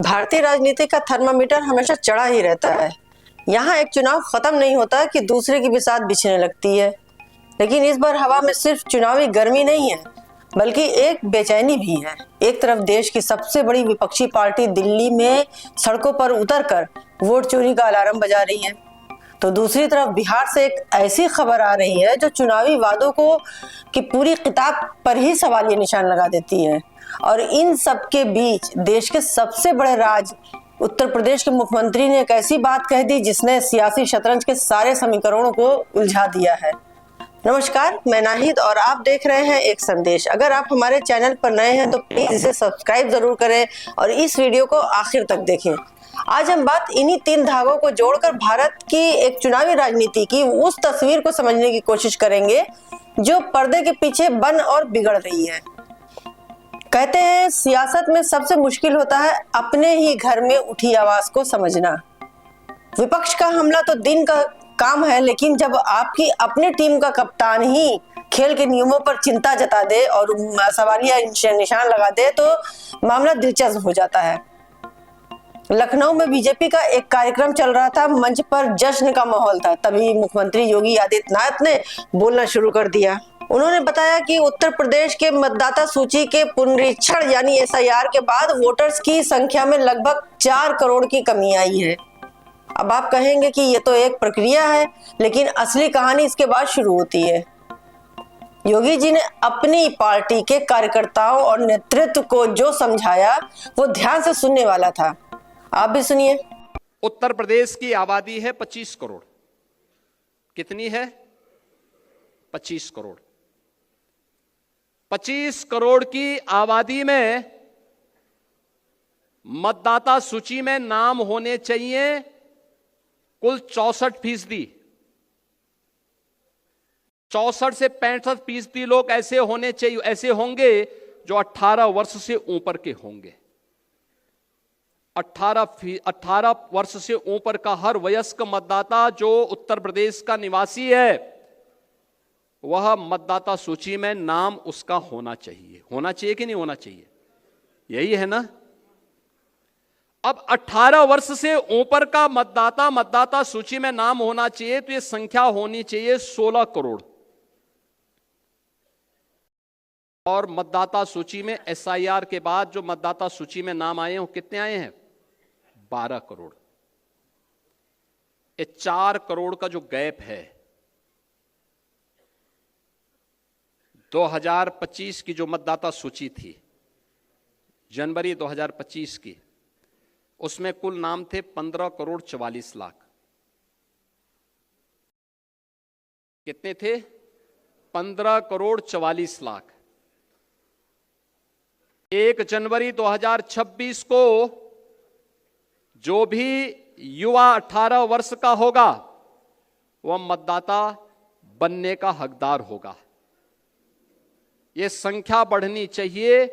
भारतीय राजनीति का थर्मामीटर हमेशा चढ़ा ही रहता है। यहाँ एक चुनाव खत्म नहीं होता कि दूसरे की बिसात बिछने लगती है। लेकिन इस बार हवा में सिर्फ चुनावी गर्मी नहीं है, बल्कि एक बेचैनी भी है। एक तरफ देश की सबसे बड़ी विपक्षी पार्टी दिल्ली में सड़कों पर उतरकर वोट चोरी का अलार्म बजा रही है, तो दूसरी तरफ बिहार से एक ऐसी खबर आ रही है जो चुनावी वादों को की पूरी किताब पर ही सवालिया निशान लगा देती है। और इन सब के बीच देश के सबसे बड़े राज्य उत्तर प्रदेश के मुख्यमंत्री ने एक ऐसी बात कह दी जिसने सियासी शतरंज के सारे समीकरणों को उलझा दिया है। नमस्कार, मैं नाहिद और आप देख रहे हैं एक संदेश। अगर आप हमारे चैनल पर नए हैं तो प्लीज इसे सब्सक्राइब जरूर करें और इस वीडियो को आखिर तक देखें। आज हम बात इन्हीं तीन धागों को जोड़कर भारत की एक चुनावी राजनीति की उस तस्वीर को समझने की कोशिश करेंगे जो पर्दे के पीछे बन और बिगड़ रही है। कहते हैं सियासत में सबसे मुश्किल होता है अपने ही घर में उठी आवाज को समझना। विपक्ष का हमला तो दिन का काम है, लेकिन जब आपकी अपनी टीम का कप्तान ही खेल के नियमों पर चिंता जता दे और सवालिया निशान लगा दे तो मामला दिलचस्प हो जाता है। लखनऊ में बीजेपी का एक कार्यक्रम चल रहा था, मंच पर जश्न का माहौल था। तभी मुख्यमंत्री योगी आदित्यनाथ ने बोलना शुरू कर दिया। उन्होंने बताया कि उत्तर प्रदेश के मतदाता सूची के पुनरीक्षण यानी एसआईआर के बाद वोटर्स की संख्या में लगभग 4 करोड़ की कमी आई है। अब आप कहेंगे कि ये तो एक प्रक्रिया है, लेकिन असली कहानी इसके बाद शुरू होती है। योगी जी ने अपनी पार्टी के कार्यकर्ताओं और नेतृत्व को जो समझाया वो ध्यान से सुनने वाला था। आप भी सुनिए। उत्तर प्रदेश की आबादी है 25 करोड़। कितनी है? 25 करोड़। 25 करोड़ की आबादी में मतदाता सूची में नाम होने चाहिए कुल 64%। 64 से 65% लोग ऐसे होने चाहिए, ऐसे होंगे जो 18 वर्ष से ऊपर के होंगे। 18 वर्ष से ऊपर का हर वयस्क मतदाता जो उत्तर प्रदेश का निवासी है वह मतदाता सूची में नाम उसका होना चाहिए। होना चाहिए कि नहीं होना चाहिए? यही है ना। अब 18 वर्ष से ऊपर का मतदाता सूची में नाम होना चाहिए, तो यह संख्या होनी चाहिए 16 करोड़। और मतदाता सूची में एसआईआर के बाद जो मतदाता सूची में नाम आए हैं वो कितने आए हैं? 12 करोड़। ये 4 करोड़ का जो गैप है, 2025 की जो मतदाता सूची थी जनवरी 2025 की, उसमें कुल नाम थे 15 करोड़ 44 लाख। कितने थे? 15 करोड़ 44 लाख। 1 जनवरी 2026 को जो भी युवा 18 वर्ष का होगा वह मतदाता बनने का हकदार होगा। यह संख्या बढ़नी चाहिए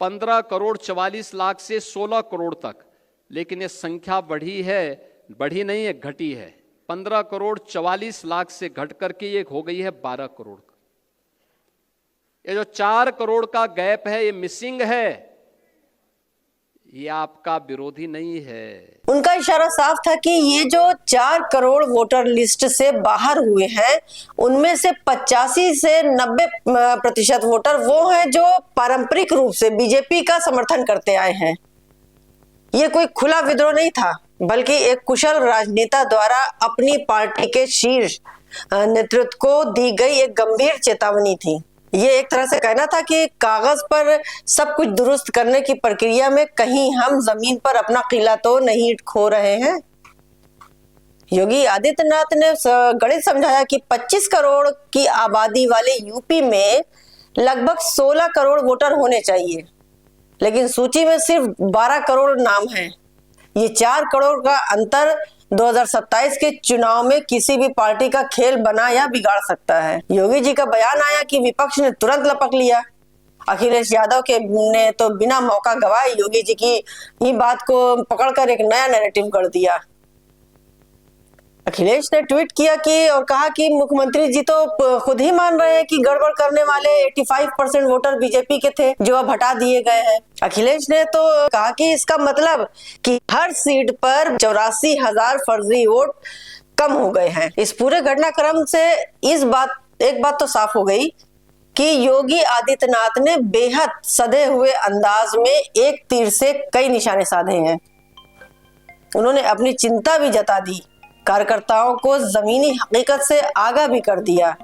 15 करोड़ 44 लाख से 16 करोड़ तक, लेकिन यह संख्या बढ़ी नहीं है, घटी है। 15 करोड़ 44 लाख से घट करके ये हो गई है 12 करोड़। ये जो 4 करोड़ का गैप है, ये मिसिंग है। ये आपका विरोधी नहीं है। उनका इशारा साफ था कि ये जो 4 करोड़ वोटर लिस्ट से बाहर हुए हैं उनमें से 85 से 90% वोटर वो हैं जो पारंपरिक रूप से बीजेपी का समर्थन करते आए हैं। ये कोई खुला विद्रोह नहीं था, बल्कि एक कुशल राजनेता द्वारा अपनी पार्टी के शीर्ष नेतृत्व को दी गई एक गंभीर चेतावनी थी। ये एक तरह से कहना था कि कागज पर सब कुछ दुरुस्त करने की प्रक्रिया में कहीं हम जमीन पर अपना किला तो नहीं खो रहे हैं। योगी आदित्यनाथ ने गणित समझाया कि 25 करोड़ की आबादी वाले यूपी में लगभग 16 करोड़ वोटर होने चाहिए, लेकिन सूची में सिर्फ 12 करोड़ नाम हैं। ये 4 करोड़ का अंतर 2027 के चुनाव में किसी भी पार्टी का खेल बना या बिगाड़ सकता है। योगी जी का बयान आया कि विपक्ष ने तुरंत लपक लिया। अखिलेश यादव ने तो बिना मौका गवाए योगी जी की ही बात को पकड़कर एक नया नैरेटिव गढ़ दिया। अखिलेश ने ट्वीट किया कि और कहा कि मुख्यमंत्री जी तो खुद ही मान रहे हैं कि गड़बड़ करने वाले 85% वोटर बीजेपी के थे जो अब हटा दिए गए हैं। अखिलेश ने तो कहा कि इसका मतलब कि हर सीट पर 84,000 फर्जी वोट कम हो गए हैं। इस पूरे घटनाक्रम से एक बात तो साफ हो गई कि योगी आदित्यनाथ ने बेहद सधे हुए अंदाज में एक तीर से कई निशाने साधे हैं। उन्होंने अपनी चिंता भी जता दी, कार्यकर्ताओं को जमीनी हकीकत से आगाह भी कर दिया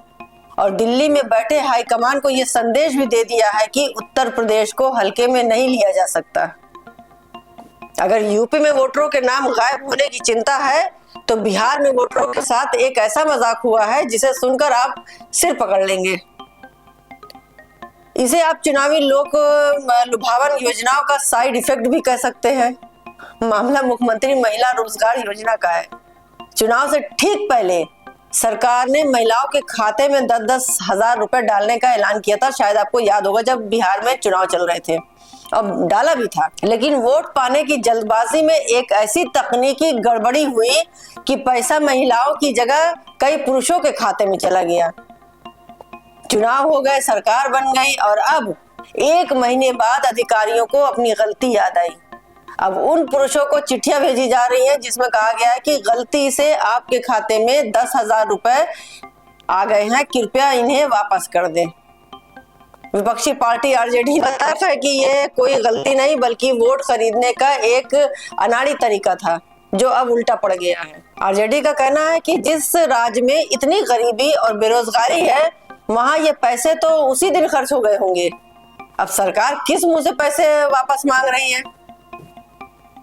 और दिल्ली में बैठे हाईकमान को यह संदेश भी दे दिया है कि उत्तर प्रदेश को हल्के में नहीं लिया जा सकता। अगर यूपी में वोटरों के नाम गायब होने की चिंता है तो बिहार में वोटरों के साथ एक ऐसा मजाक हुआ है जिसे सुनकर आप सिर पकड़ लेंगे। इसे आप चुनावी लोक लुभावन योजनाओं का साइड इफेक्ट भी कह सकते हैं। मामला मुख्यमंत्री महिला रोजगार योजना का है। चुनाव से ठीक पहले सरकार ने महिलाओं के खाते में 10-10 हजार रुपए डालने का ऐलान किया था। शायद आपको याद होगा जब बिहार में चुनाव चल रहे थे, अब डाला भी था। लेकिन वोट पाने की जल्दबाजी में एक ऐसी तकनीकी गड़बड़ी हुई कि पैसा महिलाओं की जगह कई पुरुषों के खाते में चला गया। चुनाव हो गए, सरकार बन गई और अब 1 महीने बाद अधिकारियों को अपनी गलती याद आई। अब उन पुरुषों को चिट्ठियां भेजी जा रही हैं जिसमें कहा गया है कि गलती से आपके खाते में 10,000 रुपए आ गए हैं, कृपया इन्हें वापस कर दें। विपक्षी पार्टी आरजेडी बताता है कि यह कोई गलती नहीं बल्कि वोट खरीदने का एक अनाड़ी तरीका था जो अब उल्टा पड़ गया है। आरजेडी का कहना है कि जिस राज्य में इतनी गरीबी और बेरोजगारी है वहां ये पैसे तो उसी दिन खर्च हो गए होंगे। अब सरकार किस मुंह से पैसे वापस मांग रही है?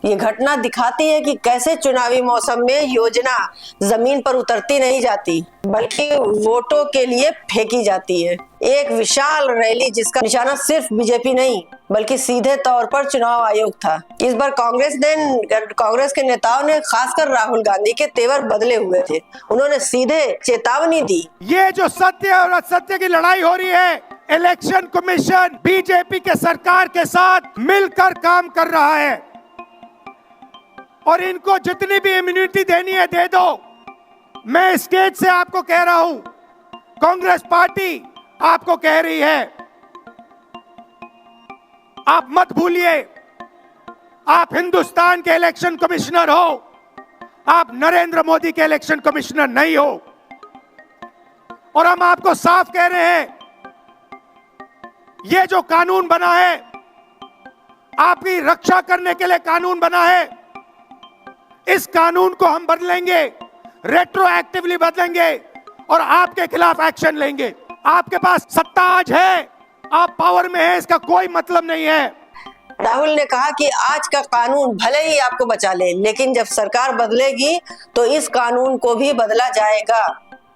ये घटना दिखाती है कि कैसे चुनावी मौसम में योजना जमीन पर उतरती नहीं जाती बल्कि वोटों के लिए फेंकी जाती है। एक विशाल रैली जिसका निशाना सिर्फ बीजेपी नहीं बल्कि सीधे तौर पर चुनाव आयोग था। इस बार कांग्रेस के नेताओं ने खासकर राहुल गांधी के तेवर बदले हुए थे। उन्होंने सीधे चेतावनी दी। ये जो सत्य और असत्य की लड़ाई हो रही है, इलेक्शन कमीशन बीजेपी के सरकार के साथ मिलकर काम कर रहा है और इनको जितनी भी इम्यूनिटी देनी है दे दो। मैं स्टेज से आपको कह रहा हूं, कांग्रेस पार्टी आपको कह रही है, आप मत भूलिए आप हिंदुस्तान के इलेक्शन कमिश्नर हो, आप नरेंद्र मोदी के इलेक्शन कमिश्नर नहीं हो। और हम आपको साफ कह रहे हैं, यह जो कानून बना है आपकी रक्षा करने के लिए कानून बना है, इस कानून को हम बदलेंगे, रेट्रोएक्टिवली बदलेंगे और आपके खिलाफ एक्शन लेंगे। आपके पास सत्ता आज है, आप पावर में हैं, इसका कोई मतलब नहीं है। राहुल ने कहा कि आज का कानून भले ही आपको बचा ले लेकिन जब सरकार बदलेगी तो इस कानून को भी बदला जाएगा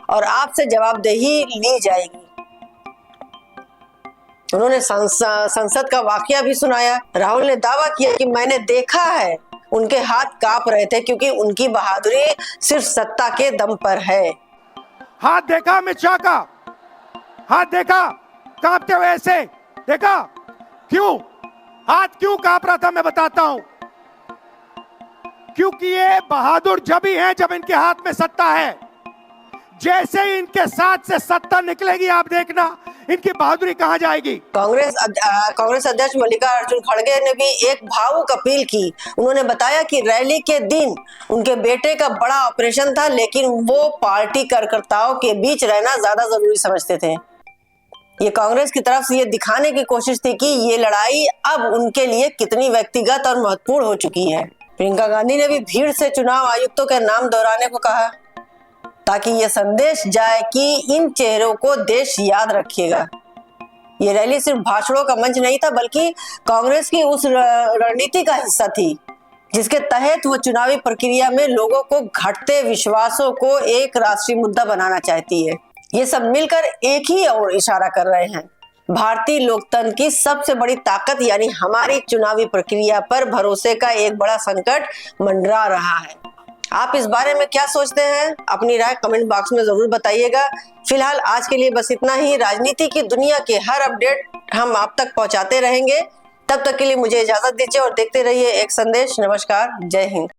और आपसे जवाबदेही ली जाएगी। उन्होंने संसद का वाकया भी सुनाया। राहुल ने दावा किया कि मैंने देखा है उनके हाथ कांप रहे थे क्योंकि उनकी बहादुरी सिर्फ सत्ता के दम पर है। हाथ देखा अमित शाह का, हाथ देखा कांपते हुए ऐसे देखा। क्यों हाथ क्यों कांप रहा था मैं बताता हूं। क्योंकि ये बहादुर जब ही हैं जब इनके हाथ में सत्ता है। जैसे ही इनके साथ से सत्ता निकलेगी आप देखना इनकी बहादुरी कहां जाएगी। कांग्रेस अध्यक्ष मल्लिकार्जुन खड़गे ने भी एक भावुक अपील की। उन्होंने बताया कि रैली के दिन उनके बेटे का बड़ा ऑपरेशन था लेकिन वो पार्टी कार्यकर्ताओं के बीच रहना ज्यादा जरूरी समझते थे। ये कांग्रेस की तरफ से ये दिखाने की कोशिश थी कि ये लड़ाई अब उनके लिए कितनी व्यक्तिगत और महत्वपूर्ण हो चुकी है। प्रियंका गांधी ने भी भीड़ से चुनाव आयुक्तों के नाम दोहराने को कहा ताकि ये संदेश जाए कि इन चेहरों को देश याद रखेगा। ये रैली सिर्फ भाषणों का मंच नहीं था बल्कि कांग्रेस की उस रणनीति का हिस्सा थी जिसके तहत वो चुनावी प्रक्रिया में लोगों को घटते विश्वासों को एक राष्ट्रीय मुद्दा बनाना चाहती है। ये सब मिलकर एक ही ओर इशारा कर रहे हैं। भारतीय लोकतंत्र की सबसे बड़ी ताकत यानी हमारी चुनावी प्रक्रिया पर भरोसे का एक बड़ा संकट मंडरा रहा है। आप इस बारे में क्या सोचते हैं? अपनी राय कमेंट बॉक्स में जरूर बताइएगा। फिलहाल आज के लिए बस इतना ही। राजनीति की दुनिया के हर अपडेट हम आप तक पहुंचाते रहेंगे। तब तक के लिए मुझे इजाजत दीजिए और देखते रहिए एक संदेश। नमस्कार, जय हिंद।